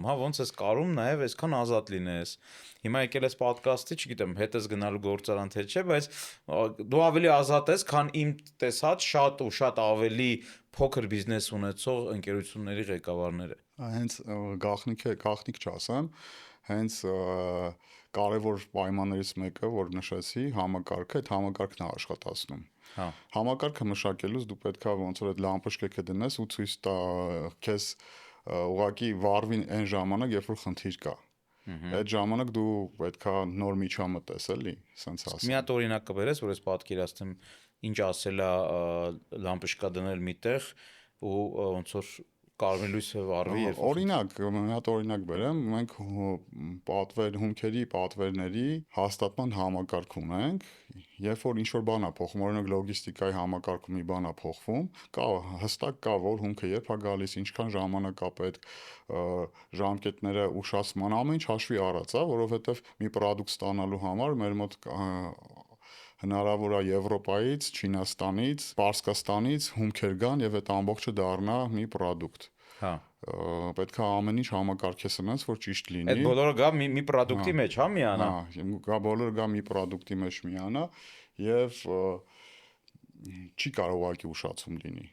Հա ոնց ես կարում նաև այսքան ազատ լինես։ Հիմա եկել ես podcast-ի, չգիտեմ, հետ ես գնալու գործարան թե չէ, բայց դու ավելի ազատ ես, քան իմ տեսած շատ ու շատ ավելի փոքր բիզնես ունեցող ընկերությունների ղեկավարները։ Հենց գաղտնիք չասեմ, հենց կարևոր պայմաններից մեկը, որ նշեցի, համակարգը, այդ համակարգն է աշխատացնում։ Հա։ Համակարգը մշակելուց դու պետքա ոնց որ այդ լամպոճկեքը դնես ու ցույց տա քեզ ուղակի վարվին այն ժամանակ, երբ որ խնդիր կա։ Այդ ժամանակ դու պետքա նոր միջամտ ես էլի, սենց Մի ասեմ։ հատ օրինակ կբերես, որ ես պատկերացնեմ ինչ ասել է լամպշկա դնել միտեղ ու ոնց որ կարմիր լույսը վառվի երբ Օրինակ, մի հատ օրինակ բերեմ, մենք հումքերի պատվերների հաստատման համակարգ ունենք, երբ որ ինչ-որ բան է փոխվում, օրինակ լոգիստիկայի համակարգում մի բան է փոխվում, հստակ կա, որ հումքը երբ է գալիս, ինչքան ժամանակ է պետք, ժամկետները ուշացման, ամեն ինչ հաշվի առած է, որովհետև մի պրոդուկտ ստանալու համար մեր մոտ հնարավոր է Եվրոպայից, Չինաստանից, Պարսկաստանից հումքեր գան եւ այդ ամբողջը դառնա մի պրոդուկտ։ Հա։ Պետք է ամեն ինչ համակարգես անես, որ ճիշտ լինի։ Այդ բոլորը գա մի պրոդուկտի մեջ, հա, միանա։ Հա, բոլորը գա մի պրոդուկտի մեջ միանա եւ չի կարող ուղղակի ուշացում լինի։